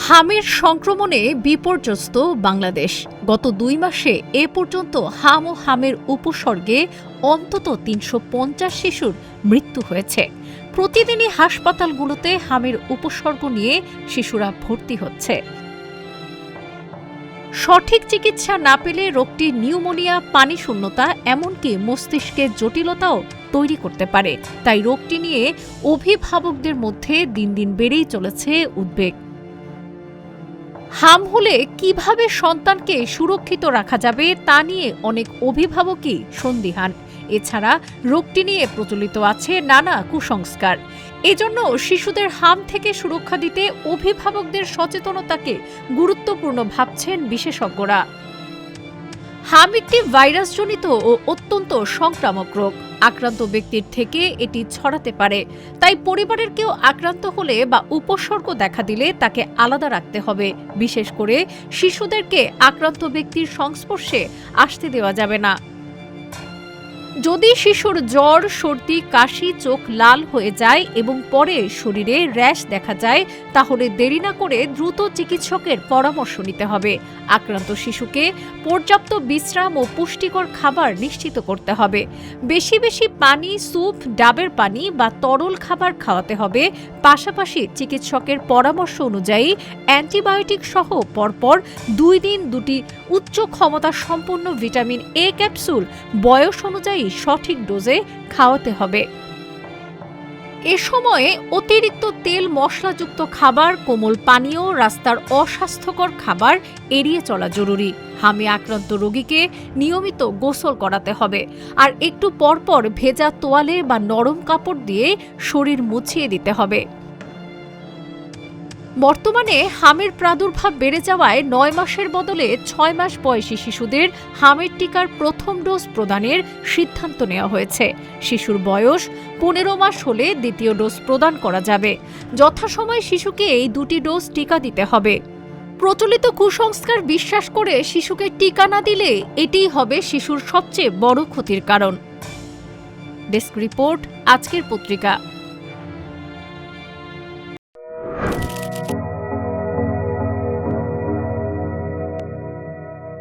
হামের সংক্রমণে বিপর্যস্ত বাংলাদেশ। গত ২ মাসে এ পর্যন্ত হাম ও হামের উপসর্গে অন্তত ৩৫০ শিশুর মৃত্যু হয়েছে। প্রতিদিনই হাসপাতালগুলোতে হামের উপসর্গ নিয়ে শিশুরা ভর্তি হচ্ছে। সঠিক চিকিৎসা না পেলে রোগটি নিউমোনিয়া, পানি শূন্যতা, এমনকি মস্তিষ্কে জটিলতাও তৈরি করতে পারে। তাই রোগটি নিয়ে অভিভাবকদের মধ্যে দিন দিন বেড়েই চলেছে উদ্বেগ। হাম হলে কিভাবে সন্তানকে সুরক্ষিত রাখা যাবে তা নিয়ে অনেক অভিভাবকই সন্দিহান। এছাড়া রোগটি নিয়ে প্রচলিত আছে নানা কুসংস্কার। এজন্য শিশুদের হাম থেকে সুরক্ষা দিতে অভিভাবকদের সচেতনতাকে গুরুত্বপূর্ণ ভাবছেন বিশেষজ্ঞরা। হাম একটি ভাইরাসজনিত ও অত্যন্ত সংক্রামক রোগ। আক্রান্ত ব্যক্তির থেকে এটি ছড়াতে পারে। তাই পরিবারের কেউ আক্রান্ত হলে বা উপসর্গ দেখা দিলে তাকে আলাদা রাখতে হবে। বিশেষ করে শিশুদেরকে আক্রান্ত ব্যক্তির সংস্পর্শে আসতে দেওয়া যাবে না। যদি শিশুর জ্বর, সর্দি, কাশি, চোখ লাল হয়ে যায় এবং পরে শরীরে র্যাশ দেখা যায়, তাহলে দেরি না করে দ্রুত চিকিৎসকের পরামর্শ নিতে হবে। আক্রান্ত শিশুকে পর্যাপ্ত বিশ্রাম ও পুষ্টিকর খাবার নিশ্চিত করতে হবে। বেশি বেশি পানি, স্যুপ, ডাবের পানি বা তরল খাবার খাওয়াতে হবে। পাশাপাশি চিকিৎসকের পরামর্শ অনুযায়ী অ্যান্টিবায়োটিক সহ পরপর ২ দিন ২টি উচ্চ ক্ষমতা সম্পন্ন ভিটামিন এ ক্যাপসুল বয়স অনুযায়ী সঠিক ডোজে খাওয়াতে হবে। এ সময়ে অতিরিক্ত তেল মশলাযুক্ত খাবার, কোমল পানীয়, রাস্তার অস্বাস্থ্যকর খাবার এড়িয়ে চলা জরুরি। হামে আক্রান্ত রোগীকে নিয়মিত গোসল করাতে হবে আর একটু পরপর ভেজা তোয়ালে বা নরম কাপড় দিয়ে শরীর মুছিয়ে দিতে হবে। বর্তমানে হামের প্রাদুর্ভাব বেড়ে যাওয়ায় ৯ মাসের বদলে ৬ মাস বয়সী শিশুদের হামের টিকার প্রথম ডোজ প্রদানের সিদ্ধান্ত নেওয়া হয়েছে। শিশুর বয়স ১৫ মাস হলে দ্বিতীয় ডোজ প্রদান করা যাবে। যথাসময়ে শিশুকে এই ২টি ডোজ টিকা দিতে হবে। প্রচলিত কুসংস্কার বিশ্বাস করে শিশুকে টিকা না দিলে এটিই হবে শিশুর সবচেয়ে বড় ক্ষতির কারণ। ডেস্ক রিপোর্ট, আজকের পত্রিকা।